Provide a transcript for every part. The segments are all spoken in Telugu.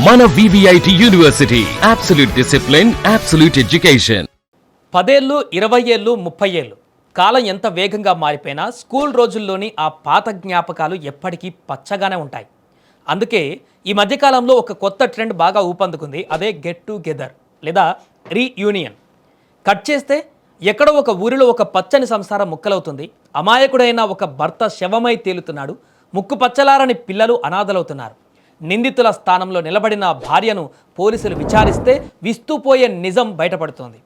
మన VVIT university absolute discipline, absolute education. 10 ఏళ్ళు, 20 ఏళ్ళు, 30 ఏళ్ళు కాలం ఎంత వేగంగా మారిపోయినా స్కూల్ రోజుల్లోని ఆ పాత జ్ఞాపకాలు ఎప్పటికీ పచ్చగానే ఉంటాయి. అందుకే ఈ మధ్యకాలంలో ఒక కొత్త ట్రెండ్ బాగా ఊపందుకుంది. అదే గెట్ టుగెదర్ లేదా రీయూనియన్. కట్ చేస్తే ఎక్కడో ఒక ఊరిలో ఒక పచ్చని సంసారం ముక్కలవుతుంది. అమాయకుడైన ఒక భర్త శవమై తేలుతున్నాడు. ముక్కు పచ్చలారని పిల్లలు అనాథలవుతున్నారు. నిందితుల స్థానంలో నిలబడిన భార్యను పోలీసులు విచారిస్తే విస్తుపోయే నిజం బయటపడుతోంది.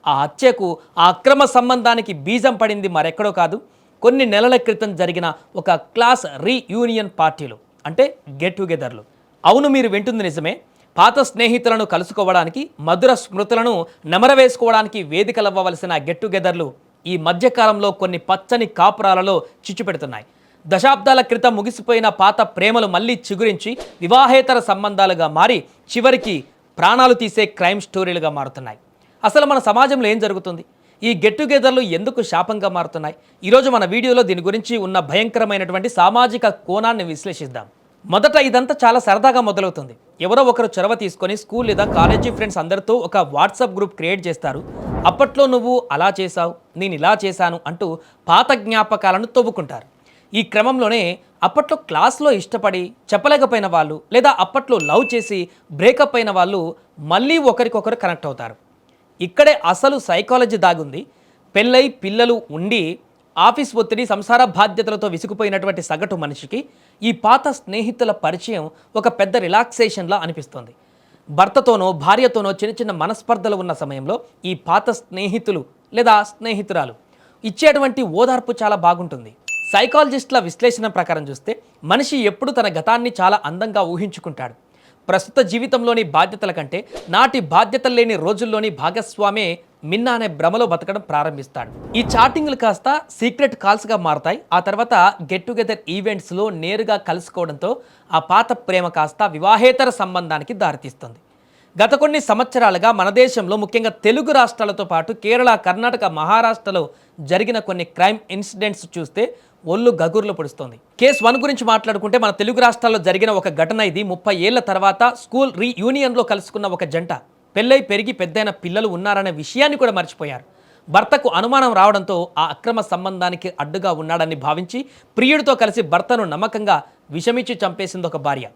ఆ హత్యకు, ఆ అక్రమ సంబంధానికి బీజం పడింది మరెక్కడో కాదు, కొన్ని నెలల క్రితం జరిగిన ఒక క్లాస్ రీయూనియన్ పార్టీలు, అంటే గెట్ టుగెదర్లు. అవును, మీరు వింటుంది నిజమే. పాత స్నేహితులను కలుసుకోవడానికి, మధుర స్మృతులను నెమరవేసుకోవడానికి వేదికలవ్వవలసిన గెట్ టుగెదర్లు ఈ మధ్యకాలంలో కొన్ని పచ్చని కాపురాలలో చిచ్చుపెడుతున్నాయి. దశాబ్దాల క్రితం ముగిసిపోయిన పాత ప్రేమలు మళ్ళీ చిగురించి వివాహేతర సంబంధాలుగా మారి చివరికి ప్రాణాలు తీసే క్రైమ్ స్టోరీలుగా మారుతున్నాయి. అసలు మన సమాజంలో ఏం జరుగుతుంది? ఈ గెట్ టుగెదర్లు ఎందుకు శాపంగా మారుతున్నాయి? ఈరోజు మన వీడియోలో దీని గురించి ఉన్న భయంకరమైనటువంటి సామాజిక కోణాన్ని విశ్లేషిద్దాం. మొదట ఇదంతా చాలా సరదాగా మొదలవుతుంది. ఎవరో ఒకరు చొరవ తీసుకొని స్కూల్ లేదా కాలేజీ ఫ్రెండ్స్ అందరితో ఒక వాట్సాప్ గ్రూప్ క్రియేట్ చేస్తారు. అప్పట్లో నువ్వు అలా చేశావు, నేను ఇలా చేశాను అంటూ పాత జ్ఞాపకాలను తవ్వుకుంటారు. ఈ క్రమంలోనే అప్పట్లో క్లాస్లో ఇష్టపడి చెప్పలేకపోయిన వాళ్ళు, లేదా అప్పట్లో లవ్ చేసి బ్రేకప్ అయిన వాళ్ళు మళ్ళీ ఒకరికొకరు కనెక్ట్ అవుతారు. ఇక్కడే అసలు సైకాలజీ దాగుంది. పెళ్ళై పిల్లలు ఉండి ఆఫీస్ ఒత్తిడి, సంసార బాధ్యతలతో విసిగిపోయినటువంటి సగటు మనిషికి ఈ పాత స్నేహితుల పరిచయం ఒక పెద్ద రిలాక్సేషన్లా అనిపిస్తుంది. భర్తతోనో భార్యతోనో చిన్న చిన్న మనస్పర్ధలు ఉన్న సమయంలో ఈ పాత స్నేహితులు లేదా స్నేహితురాలు ఇచ్చేటువంటి ఓదార్పు చాలా బాగుంటుంది. సైకాలజిస్టుల విశ్లేషణ ప్రకారం చూస్తే మనిషి ఎప్పుడు తన గతాన్ని చాలా అందంగా ఊహించుకుంటాడు. ప్రస్తుత జీవితంలోని బాధ్యతల కంటే నాటి బాధ్యతలు లేని రోజుల్లోని భాగస్వామే మిన్న అనే భ్రమలో బతకడం ప్రారంభిస్తాడు. ఈ చాటింగ్లు కాస్త సీక్రెట్ కాల్స్గా మారతాయి. ఆ తర్వాత గెట్ టుగెదర్ ఈవెంట్స్లో నేరుగా కలుసుకోవడంతో ఆ పాత ప్రేమ కాస్త వివాహేతర సంబంధానికి దారితీస్తుంది. గత కొన్ని సంవత్సరాలుగా మన దేశంలో, ముఖ్యంగా తెలుగు రాష్ట్రాలతో పాటు కేరళ, కర్ణాటక, మహారాష్ట్రలో జరిగిన కొన్ని క్రైమ్ ఇన్సిడెంట్స్ చూస్తే ఒళ్ళు గగుర్లు పొడుస్తోంది. కేసు 1 గురించి మాట్లాడుకుంటే మన తెలుగు రాష్ట్రాల్లో జరిగిన ఒక ఘటన ఇది. 30 ఏళ్ల తర్వాత స్కూల్ రీయూనియన్లో కలుసుకున్న ఒక జంట పెళ్ళై పెరిగి పెద్దయిన పిల్లలు ఉన్నారనే విషయాన్ని కూడా మర్చిపోయారు. భర్తకు అనుమానం రావడంతో ఆ అక్రమ సంబంధానికి అడ్డుగా ఉన్నాడని భావించి ప్రియుడితో కలిసి భర్తను నమ్మకంగా విషమిచ్చి చంపేసింది ఒక భార్య.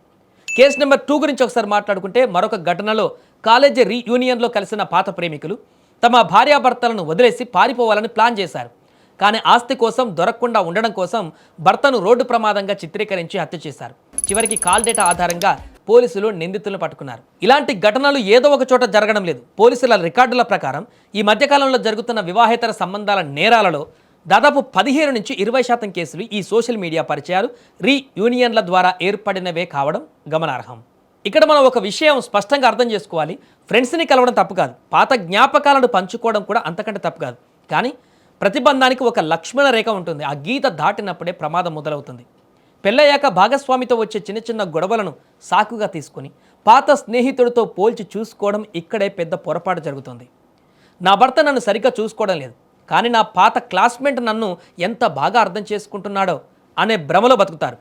కేసు నెంబర్ 2 గురించి ఒకసారి మాట్లాడుకుంటే మరొక ఘటనలో కాలేజీ రీయూనియన్లో కలిసిన పాత ప్రేమికులు తమ భార్యాభర్తలను వదిలేసి పారిపోవాలని ప్లాన్ చేశారు. కానీ ఆస్తి కోసం, దొరకకుండా ఉండడం కోసం భర్తను రోడ్డు ప్రమాదంగా చిత్రీకరించి హత్య చేశారు. చివరికి కాల్ డేటా ఆధారంగా పోలీసులు నిందితులను పట్టుకున్నారు. ఇలాంటి ఘటనలు ఏదో ఒక చోట జరగడం లేదు. పోలీసుల రికార్డుల ప్రకారం ఈ మధ్యకాలంలో జరుగుతున్న వివాహేతర సంబంధాల నేరాలలో దాదాపు 15 నుంచి 20% కేసులు ఈ సోషల్ మీడియా పరిచయాలు, రీయూనియన్ల ద్వారా ఏర్పడినవే కావడం గమనార్హం. ఇక్కడ మనం ఒక విషయం స్పష్టంగా అర్థం చేసుకోవాలి. ఫ్రెండ్స్ని కలవడం తప్పు కాదు, పాత జ్ఞాపకాలను పంచుకోవడం కూడా అంతకంటే తప్పు కాదు. కానీ ప్రతిబంధానికి ఒక లక్ష్మణ రేఖ ఉంటుంది. ఆ గీత దాటినప్పుడే ప్రమాదం మొదలవుతుంది. పెళ్ళయ్యాక భాగస్వామితో వచ్చే చిన్న చిన్న గొడవలను సాకుగా తీసుకొని పాత స్నేహితుడితో పోల్చి చూసుకోవడం ఇక్కడే పెద్ద పొరపాటు జరుగుతుంది. నా భర్త నన్ను సరిగ్గా చూసుకోవడం లేదు, కానీ నా పాత క్లాస్మేట్ నన్ను ఎంత బాగా అర్థం చేసుకుంటున్నాడో అనే భ్రమలో బతుకుతారు.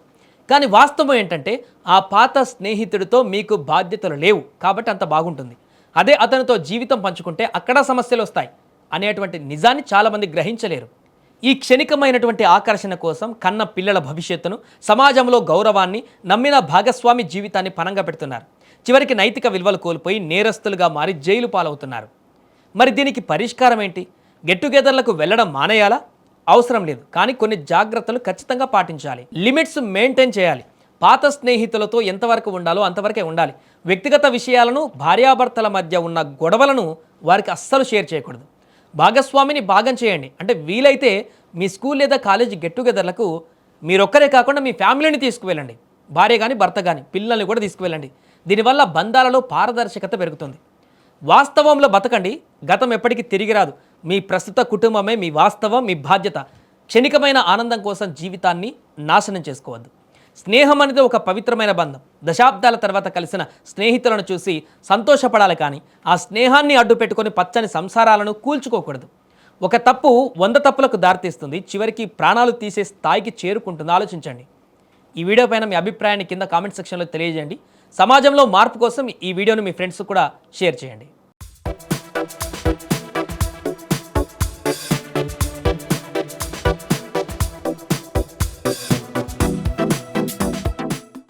కానీ వాస్తవం ఏంటంటే ఆ పాత స్నేహితుడితో మీకు బాధ్యతలు లేవు కాబట్టి అంత బాగుంటుంది. అదే అతనితో జీవితం పంచుకుంటే అక్కడ సమస్యలు వస్తాయి అనేటువంటి నిజాన్ని చాలామంది గ్రహించలేరు. ఈ క్షణికమైనటువంటి ఆకర్షణ కోసం కన్న పిల్లల భవిష్యత్తును, సమాజంలో గౌరవాన్ని, నమ్మిన భాగస్వామి జీవితాన్ని పణంగా పెడుతున్నారు. చివరికి నైతిక విలువలు కోల్పోయి నేరస్తులుగా మారి జైలు పాలవుతున్నారు. మరి దీనికి పరిష్కారం ఏంటి? గెట్ టుగెదర్లకు వెళ్ళడం మానేయాలా? అవసరం లేదు, కానీ కొన్ని జాగ్రత్తలు ఖచ్చితంగా పాటించాలి. లిమిట్స్ మెయింటైన్ చేయాలి. పాత స్నేహితులతో ఎంతవరకు ఉండాలో అంతవరకే ఉండాలి. వ్యక్తిగత విషయాలను, భార్యాభర్తల మధ్య ఉన్న గొడవలను వారికి అస్సలు షేర్ చేయకూడదు. భాగస్వామిని భాగం చేయండి. అంటే వీలైతే మీ స్కూల్ లేదా కాలేజీ గెట్ టుగెదర్లకు మీరొక్కరే కాకుండా మీ ఫ్యామిలీని తీసుకువెళ్ళండి. భార్య కానీ, భర్త కానీ, పిల్లల్ని కూడా తీసుకువెళ్ళండి. దీనివల్ల బంధాలలో పారదర్శకత పెరుగుతుంది. వాస్తవంలో బతకండి. గతం ఎప్పటికీ తిరిగి రాదు. మీ ప్రస్తుత కుటుంబమే మీ వాస్తవం, మీ బాధ్యత. క్షణికమైన ఆనందం కోసం జీవితాన్ని నాశనం చేసుకోవద్దు. స్నేహం అనేది ఒక పవిత్రమైన బంధం. దశాబ్దాల తర్వాత కలిసిన స్నేహితులను చూసి సంతోషపడాలి, కానీ ఆ స్నేహాన్ని అడ్డు పెట్టుకొని పచ్చని సంసారాలను కూల్చుకోకూడదు. ఒక తప్పు 100 తప్పులకు దారితీస్తుంది, చివరికి ప్రాణాలు తీసే స్థాయికి చేరుకుంటుంది. ఆలోచించండి. ఈ వీడియో పైన మీ అభిప్రాయాన్ని కింద కామెంట్ సెక్షన్లో తెలియజేయండి. సమాజంలో మార్పు కోసం ఈ వీడియోను మీ ఫ్రెండ్స్ కూడా షేర్ చేయండి.